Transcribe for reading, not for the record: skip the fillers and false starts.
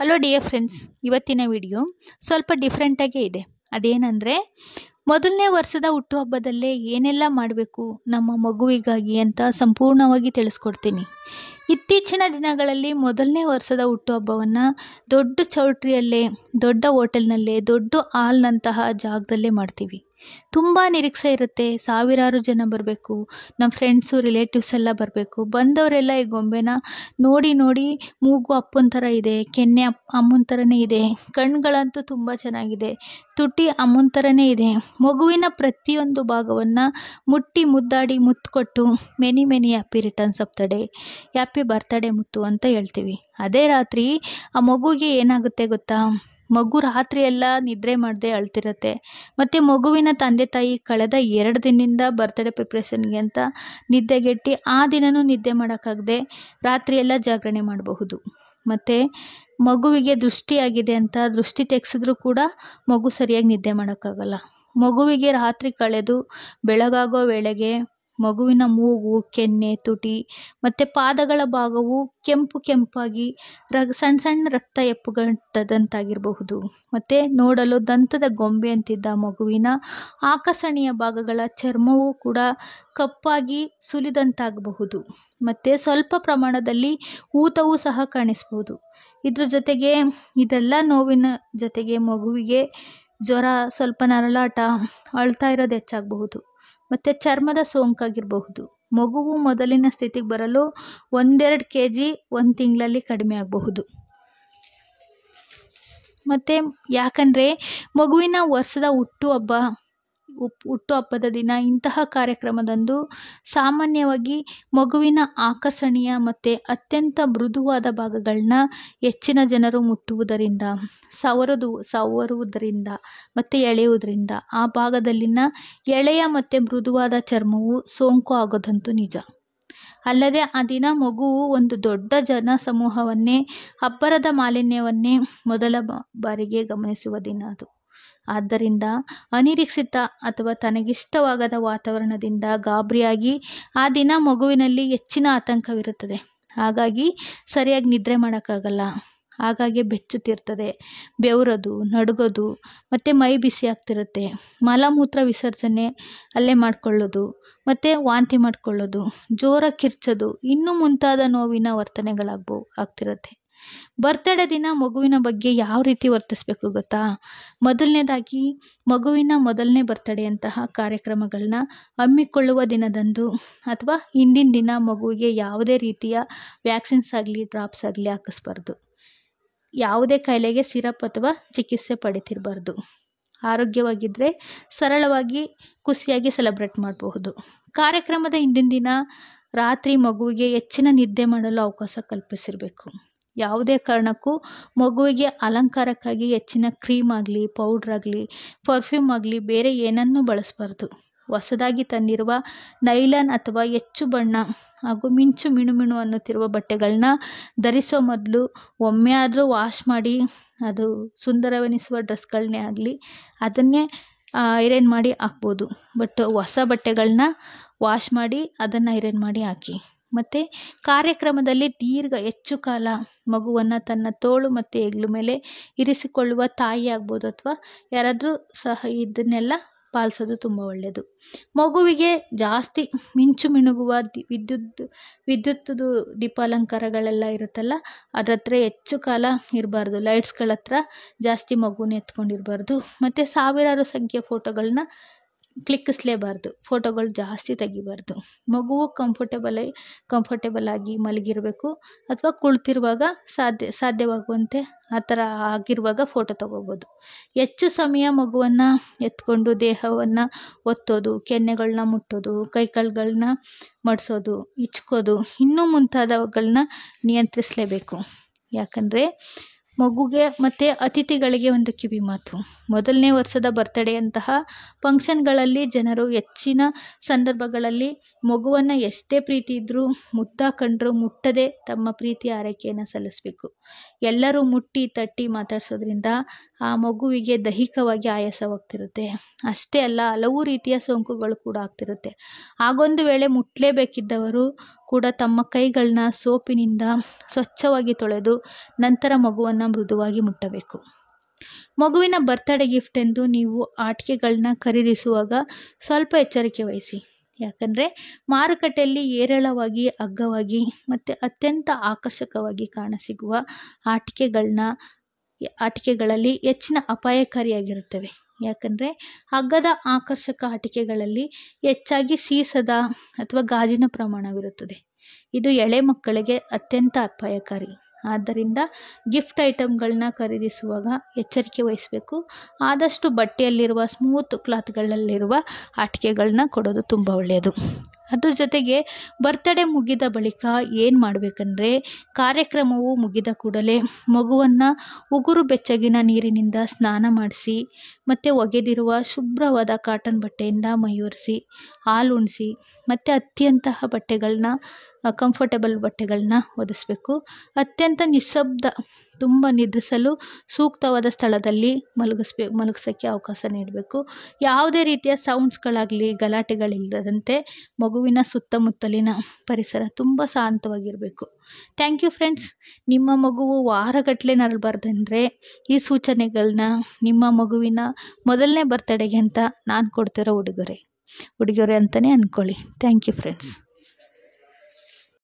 Hello dear friends, ಇವತ್ತಿನ video ಸ್ವಲ್ಪ ಡಿಫ್ರೆಂಟಾಗೇ ಇದೆ. ಅದೇನೆಂದರೆ, ಮೊದಲನೇ ವರ್ಷದ ಹುಟ್ಟುಹಬ್ಬದಲ್ಲೇ ಏನೆಲ್ಲ ಮಾಡಬೇಕು ನಮ್ಮ ಮಗುವಿಗಾಗಿ ಅಂತ ಸಂಪೂರ್ಣವಾಗಿ ತಿಳಿಸ್ಕೊಡ್ತೀನಿ. ಇತ್ತೀಚಿನ ದಿನಗಳಲ್ಲಿ ಮೊದಲನೇ ವರ್ಷದ ಹುಟ್ಟುಹಬ್ಬವನ್ನು ದೊಡ್ಡ ಚೌಲ್ಟ್ರಿಯಲ್ಲೇ, ದೊಡ್ಡ ಹೋಟೆಲ್ನಲ್ಲೇ, ದೊಡ್ಡ ಹಾಲ್ನಂತಹ ಜಾಗದಲ್ಲೇ ಮಾಡ್ತೀವಿ. ತುಂಬ ನಿರೀಕ್ಷೆ ಇರುತ್ತೆ. ಸಾವಿರಾರು ಜನ ಬರಬೇಕು, ನಮ್ಮ ಫ್ರೆಂಡ್ಸು ರಿಲೇಟಿವ್ಸ್ ಎಲ್ಲ ಬರಬೇಕು. ಬಂದವರೆಲ್ಲ ಈ ಗೊಂಬೆನ ನೋಡಿ ನೋಡಿ ಮೂಗು ಅಪ್ಪನ ಥರ ಇದೆ, ಕೆನ್ನೆ ಅಮ್ಮನ ಥರನೇ ಇದೆ, ಕಣ್ಗಳಂತೂ ತುಂಬ ಚೆನ್ನಾಗಿದೆ, ತುಟಿ ಅಮ್ಮನ ಥರನೇ ಇದೆ. ಮಗುವಿನ ಪ್ರತಿಯೊಂದು ಭಾಗವನ್ನು ಮುಟ್ಟಿ ಮುದ್ದಾಡಿ ಮುತ್ತು ಕೊಟ್ಟು many many happy returns of the day, happy birthday ಮುತ್ತು ಅಂತ ಹೇಳ್ತೀವಿ. ಅದೇ ರಾತ್ರಿ ಆ ಮಗುಗೆ ಏನಾಗುತ್ತೆ ಗೊತ್ತಾ? ಮಗು ರಾತ್ರಿ ಎಲ್ಲ ನಿದ್ರೆ ಮಾಡದೆ ಅಳ್ತಿರತ್ತೆ. ಮತ್ತು ಮಗುವಿನ ತಂದೆ ತಾಯಿ ಕಳೆದ 2 ದಿನದಿಂದ ಬರ್ತ್ಡೇ ಪ್ರಿಪ್ರೇಷನ್ಗೆ ಅಂತ ನಿದ್ದೆಗೆಟ್ಟು ಆ ದಿನವೂ ನಿದ್ದೆ ಮಾಡೋಕ್ಕಾಗದೆ ರಾತ್ರಿ ಎಲ್ಲ ಜಾಗರಣೆ ಮಾಡಬಹುದು. ಮತ್ತು ಮಗುವಿಗೆ ದೃಷ್ಟಿಯಾಗಿದೆ ಅಂತ ದೃಷ್ಟಿ ತೆಗೆಸಿದ್ರೂ ಕೂಡ ಮಗು ಸರಿಯಾಗಿ ನಿದ್ದೆ ಮಾಡೋಕ್ಕಾಗಲ್ಲ. ಮಗುವಿಗೆ ರಾತ್ರಿ ಕಳೆದು ಬೆಳಗಾಗೋ ವೇಳೆಗೆ ಮಗುವಿನ ಮೂಗು, ಕೆನ್ನೆ, ತುಟಿ ಮತ್ತು ಪಾದಗಳ ಭಾಗವು ಕೆಂಪಾಗಿ ಸಣ್ಣ ಸಣ್ಣ ರಕ್ತ ಎಪ್ಪುಗಟ್ಟದಂತಾಗಿರಬಹುದು. ಮತ್ತು ನೋಡಲು ದಂತದ ಗೊಂಬೆ ಅಂತಿದ್ದ ಮಗುವಿನ ಆಕರ್ಷಣೀಯ ಭಾಗಗಳ ಚರ್ಮವೂ ಕೂಡ ಕಪ್ಪಾಗಿ ಸುಲಿದಂತಾಗಬಹುದು. ಮತ್ತು ಸ್ವಲ್ಪ ಪ್ರಮಾಣದಲ್ಲಿ ಊತವೂ ಸಹ ಕಾಣಿಸ್ಬೋದು. ಇದ್ರ ಜೊತೆಗೆ ಇದೆಲ್ಲ ನೋವಿನ ಜೊತೆಗೆ ಮಗುವಿಗೆ ಜ್ವರ, ಸ್ವಲ್ಪ ನರಳಾಟ, ಅಳ್ತಾ ಇರೋದು ಹೆಚ್ಚಾಗಬಹುದು. ಮತ್ತು ಚರ್ಮದ ಸೋಂಕಾಗಿರಬಹುದು. ಮಗುವು ಮೊದಲಿನ ಸ್ಥಿತಿಗೆ ಬರಲು 1-2 kg 1 ತಿಂಗಳಲ್ಲಿ ಕಡಿಮೆ ಆಗಬಹುದು. ಮತ್ತು ಯಾಕಂದರೆ ಮಗುವಿನ ವರ್ಷದ ಹುಟ್ಟುಹಬ್ಬದ ದಿನ ಇಂತಹ ಕಾರ್ಯಕ್ರಮದಂದು ಸಾಮಾನ್ಯವಾಗಿ ಮಗುವಿನ ಆಕರ್ಷಣೀಯ ಮತ್ತು ಅತ್ಯಂತ ಮೃದುವಾದ ಭಾಗಗಳನ್ನ ಹೆಚ್ಚಿನ ಜನರು ಮುಟ್ಟುವುದರಿಂದ, ಸವರುವುದರಿಂದ ಮತ್ತು ಎಳೆಯುವುದರಿಂದ ಆ ಭಾಗದಲ್ಲಿನ ಎಳೆಯ ಮತ್ತು ಮೃದುವಾದ ಚರ್ಮವು ಸೋಂಕು ಆಗೋದಂತೂ ನಿಜ. ಅಲ್ಲದೆ ಆ ದಿನ ಮಗುವು ಒಂದು ದೊಡ್ಡ ಜನ ಸಮೂಹವನ್ನೇ, ಅಬ್ಬರದ ಮಾಲಿನ್ಯವನ್ನೇ ಮೊದಲ ಬಾರಿಗೆ ಗಮನಿಸುವ ದಿನ ಅದು. ಆದ್ದರಿಂದ ಅನಿರೀಕ್ಷಿತ ಅಥವಾ ತನಗಿಷ್ಟವಾಗದ ವಾತಾವರಣದಿಂದ ಗಾಬರಿಯಾಗಿ ಆ ದಿನ ಮಗುವಿನಲ್ಲಿ ಹೆಚ್ಚಿನ ಆತಂಕವಿರುತ್ತದೆ. ಹಾಗಾಗಿ ಸರಿಯಾಗಿ ನಿದ್ರೆ ಮಾಡೋಕ್ಕಾಗಲ್ಲ. ಹಾಗಾಗಿ ಬೆಚ್ಚುತ್ತಿರ್ತದೆ, ಬೆವರೋದು, ನಡುಗೋದು ಮತ್ತು ಮೈ ಬಿಸಿ ಆಗ್ತಿರುತ್ತೆ. ಮಲಮೂತ್ರ ವಿಸರ್ಜನೆ ಅಲ್ಲೇ ಮಾಡಿಕೊಳ್ಳೋದು ಮತ್ತು ವಾಂತಿ ಮಾಡಿಕೊಳ್ಳೋದು, ಜೋರಾಗಿ ಕಿರ್ಚೋದು, ಇನ್ನೂ ಮುಂತಾದ ನೋವಿನ ಆಗ್ತಿರುತ್ತೆ. ಬರ್ತ್ಡೇ ದಿನ ಮಗುವಿನ ಬಗ್ಗೆ ಯಾವ ರೀತಿ ವರ್ತಿಸಬೇಕು ಗೊತ್ತಾ? ಮೊದಲನೇದಾಗಿ ಮಗುವಿನ ಮೊದಲನೇ ಬರ್ತ್ಡೇ ಅಂತಹ ಕಾರ್ಯಕ್ರಮಗಳನ್ನ ಹಮ್ಮಿಕೊಳ್ಳುವ ದಿನದಂದು ಅಥವಾ ಹಿಂದಿನ ದಿನ ಮಗುವಿಗೆ ಯಾವುದೇ ರೀತಿಯ ವ್ಯಾಕ್ಸಿನ್ಸ್ ಆಗಲಿ, ಡ್ರಾಪ್ಸ್ ಆಗಲಿ ಹಾಕಿಸ್ಬಾರ್ದು. ಯಾವುದೇ ಕಾಯಿಲೆಗೆ ಸಿರಪ್ ಅಥವಾ ಚಿಕಿತ್ಸೆ ಪಡಿತಿರಬಾರ್ದು. ಆರೋಗ್ಯವಾಗಿದ್ದರೆ ಸರಳವಾಗಿ ಖುಷಿಯಾಗಿ ಸೆಲೆಬ್ರೇಟ್ ಮಾಡಬಹುದು. ಕಾರ್ಯಕ್ರಮದ ಹಿಂದಿನ ದಿನ ರಾತ್ರಿ ಮಗುವಿಗೆ ಹೆಚ್ಚಿನ ನಿದ್ದೆ ಮಾಡಲು ಅವಕಾಶ ಕಲ್ಪಿಸಿರಬೇಕು. ಯಾವುದೇ ಕಾರಣಕ್ಕೂ ಮಗುವಿಗೆ ಅಲಂಕಾರಕ್ಕಾಗಿ ಹೆಚ್ಚಿನ ಕ್ರೀಮ್ ಆಗಲಿ, ಪೌಡ್ರ್ ಆಗಲಿ, ಪರ್ಫ್ಯೂಮ್ ಆಗಲಿ ಬೇರೆ ಏನನ್ನೂ ಬಳಸಬಾರ್ದು. ಹೊಸದಾಗಿ ತಂದಿರುವ ನೈಲಾನ್ ಅಥವಾ ಹೆಚ್ಚು ಬಣ್ಣ ಹಾಗೂ ಮಿಂಚು ಮಿಣುಮಿಣು ಅನ್ನುತ್ತಿರುವ ಬಟ್ಟೆಗಳನ್ನ ಧರಿಸೋ ಮೊದಲು ಒಮ್ಮೆ ಆದರೂ ವಾಶ್ ಮಾಡಿ, ಅದು ಸುಂದರವೆನಿಸುವ ಡ್ರೆಸ್ಗಳನ್ನೇ ಆಗಲಿ ಅದನ್ನೇ ಐರನ್ ಮಾಡಿ ಹಾಕ್ಬೋದು. ಬಟ್ ಹೊಸ ಬಟ್ಟೆಗಳನ್ನ ವಾಶ್ ಮಾಡಿ ಅದನ್ನು ಐರನ್ ಮಾಡಿ ಹಾಕಿ. ಮತ್ತು ಕಾರ್ಯಕ್ರಮದಲ್ಲಿ ಹೆಚ್ಚು ಕಾಲ ಮಗುವನ್ನು ತನ್ನ ತೋಳು ಮತ್ತು ಹೆಗಲ ಮೇಲೆ ಇರಿಸಿಕೊಳ್ಳುವ ತಾಯಿ ಆಗ್ಬೋದು ಅಥವಾ ಯಾರಾದರೂ ಸಹ ಇದನ್ನೆಲ್ಲ ಪಾಲಿಸೋದು ತುಂಬ ಒಳ್ಳೆಯದು. ಮಗುವಿಗೆ ಜಾಸ್ತಿ ಮಿಂಚು ಮಿಣುಗುವ ವಿದ್ಯುತ್ತದು ದೀಪಾಲಂಕಾರಗಳೆಲ್ಲ ಇರುತ್ತಲ್ಲ, ಅದ್ರ ಹತ್ರ ಹೆಚ್ಚು ಕಾಲ ಇರಬಾರ್ದು. ಲೈಟ್ಸ್ಗಳ ಹತ್ರ ಜಾಸ್ತಿ ಮಗುನ ಎತ್ಕೊಂಡಿರಬಾರ್ದು. ಮತ್ತು ಸಾವಿರಾರು ಸಂಖ್ಯೆ ಫೋಟೋಗಳನ್ನ ಕ್ಲಿಕ್ಕಿಸಲೇಬಾರ್ದು. ಫೋಟೋಗಳು ಜಾಸ್ತಿ ತೆಗಿಬಾರ್ದು. ಮಗುವು ಕಂಫರ್ಟೇಬಲ್ ಆಗಿ ಮಲಗಿರಬೇಕು ಅಥವಾ ಕುಳಿತಿರುವಾಗ ಸಾಧ್ಯವಾಗುವಂತೆ ಆ ಥರ ಆಗಿರುವಾಗ ಫೋಟೋ ತಗೋಬೋದು. ಹೆಚ್ಚು ಸಮಯ ಮಗುವನ್ನು ಎತ್ಕೊಂಡು ದೇಹವನ್ನು ಒತ್ತೋದು, ಕೆನ್ನೆಗಳನ್ನ ಮುಟ್ಟೋದು, ಕೈಕಾಲುಗಳನ್ನ ಮಡಿಸೋದು, ಹಿಚ್ಕೋದು ಇನ್ನೂ ಮುಂತಾದವುಗಳನ್ನ ನಿಯಂತ್ರಿಸಲೇಬೇಕು. ಯಾಕಂದರೆ ಮಗುಗೆ ಮತ್ತು ಅತಿಥಿಗಳಿಗೆ ಒಂದು ಕಿವಿ ಮಾತು. ಮೊದಲನೇ ವರ್ಷದ ಬರ್ತ್ಡೇ ಅಂತಹ ಫಂಕ್ಷನ್ಗಳಲ್ಲಿ ಜನರು ಹೆಚ್ಚಿನ ಸಂದರ್ಭಗಳಲ್ಲಿ ಮಗುವನ್ನು ಎಷ್ಟೇ ಪ್ರೀತಿ ಇದ್ದರೂ ಮುದ್ದಾಕೊಂಡ್ರೂ ಮುಟ್ಟದೆ ತಮ್ಮ ಪ್ರೀತಿ ಆರೈಕೆಯನ್ನು ಸಲ್ಲಿಸಬೇಕು. ಎಲ್ಲರೂ ಮುಟ್ಟಿ ತಟ್ಟಿ ಮಾತಾಡಿಸೋದ್ರಿಂದ ಆ ಮಗುವಿಗೆ ದೈಹಿಕವಾಗಿ ಆಯಾಸವಾಗ್ತಿರುತ್ತೆ. ಅಷ್ಟೇ ಅಲ್ಲ, ಹಲವು ರೀತಿಯ ಸೋಂಕುಗಳು ಕೂಡ ಆಗ್ತಿರುತ್ತೆ. ಹಾಗೊಂದು ವೇಳೆ ಮುಟ್ಟಲೇಬೇಕಿದ್ದವರು ಕೂಡ ತಮ್ಮ ಕೈಗಳನ್ನ ಸೋಪಿನಿಂದ ಸ್ವಚ್ಛವಾಗಿ ತೊಳೆದು ನಂತರ ಮಗುವನ್ನು ಮೃದುವಾಗಿ ಮುಟ್ಟಬೇಕು. ಮಗುವಿನ ಬರ್ತ್ಡೇ ಗಿಫ್ಟ್ ಎಂದು ನೀವು ಆಟಿಕೆಗಳನ್ನ ಖರೀದಿಸುವಾಗ ಸ್ವಲ್ಪ ಎಚ್ಚರಿಕೆ ವಹಿಸಿ. ಯಾಕಂದರೆ ಮಾರುಕಟ್ಟೆಯಲ್ಲಿ ಹೇರಳವಾಗಿ, ಅಗ್ಗವಾಗಿ ಮತ್ತು ಅತ್ಯಂತ ಆಕರ್ಷಕವಾಗಿ ಕಾಣಸಿಗುವ ಆಟಿಕೆಗಳಲ್ಲಿ ಹೆಚ್ಚಿನ ಅಪಾಯಕಾರಿಯಾಗಿರುತ್ತವೆ. ಯಾಕಂದರೆ ಅಗ್ಗದ ಆಕರ್ಷಕ ಆಟಿಕೆಗಳಲ್ಲಿ ಹೆಚ್ಚಾಗಿ ಸೀಸದ ಅಥವಾ ಗಾಜಿನ ಪ್ರಮಾಣವಿರುತ್ತದೆ. ಇದು ಎಳೆ ಮಕ್ಕಳಿಗೆ ಅತ್ಯಂತ ಅಪಾಯಕಾರಿ. ಆದ್ದರಿಂದ ಗಿಫ್ಟ್ ಐಟಮ್ಗಳನ್ನ ಖರೀದಿಸುವಾಗ ಎಚ್ಚರಿಕೆ ವಹಿಸಬೇಕು. ಆದಷ್ಟು ಬಟ್ಟೆಯಲ್ಲಿರುವ ಸ್ಮೂತ್ ಕ್ಲಾತ್ಗಳಲ್ಲಿರುವ ಆಟಿಕೆಗಳನ್ನ ಕೊಡೋದು ತುಂಬ ಒಳ್ಳೆಯದು. ಅದ್ರ ಜೊತೆಗೆ ಬರ್ತ್ಡೇ ಮುಗಿದ ಬಳಿಕ ಏನು ಮಾಡಬೇಕಂದ್ರೆ, ಕಾರ್ಯಕ್ರಮವು ಮುಗಿದ ಕೂಡಲೇ ಮಗುವನ್ನು ಉಗುರು ಬೆಚ್ಚಗಿನ ನೀರಿನಿಂದ ಸ್ನಾನ ಮಾಡಿಸಿ ಮತ್ತು ಒಗೆದಿರುವ ಶುಭ್ರವಾದ ಕಾಟನ್ ಬಟ್ಟೆಯಿಂದ ಮೈಯೊರೆಸಿ, ಹಾಲುಣಿಸಿ ಮತ್ತು ಅತ್ಯಂತಹ ಬಟ್ಟೆಗಳನ್ನ ಕಂಫರ್ಟಬಲ್ ಬಟ್ಟೆಗಳನ್ನ ಒದಿಸ್ಬೇಕು. ಅತ್ಯಂತ ನಿಶ್ಶಬ್ದ, ತುಂಬ ನಿದ್ರಿಸಲು ಸೂಕ್ತವಾದ ಸ್ಥಳದಲ್ಲಿ ಮಲಗಿಸೋಕ್ಕೆ ಅವಕಾಶ ನೀಡಬೇಕು. ಯಾವುದೇ ರೀತಿಯ ಸೌಂಡ್ಸ್ಗಳಾಗಲಿ, ಗಲಾಟೆಗಳಿಲ್ಲದಂತೆ ಮಗುವಿನ ಸುತ್ತಮುತ್ತಲಿನ ಪರಿಸರ ತುಂಬ ಶಾಂತವಾಗಿರಬೇಕು. Thank you friends. ನಿಮ್ಮ ಮಗುವು ವಾರಗಟ್ಟಲೆ ನರಳಬಾರ್ದಂದರೆ ಈ ಸೂಚನೆಗಳನ್ನ ನಿಮ್ಮ ಮಗುವಿನ ಮೊದಲನೇ ಬರ್ತ್ಡೇಗೆ ಅಂತ ನಾನು ಕೊಡ್ತಿರೋ ಉಡುಗೊರೆ ಅಂತಲೇ ಅಂದ್ಕೊಳ್ಳಿ. Thank you friends.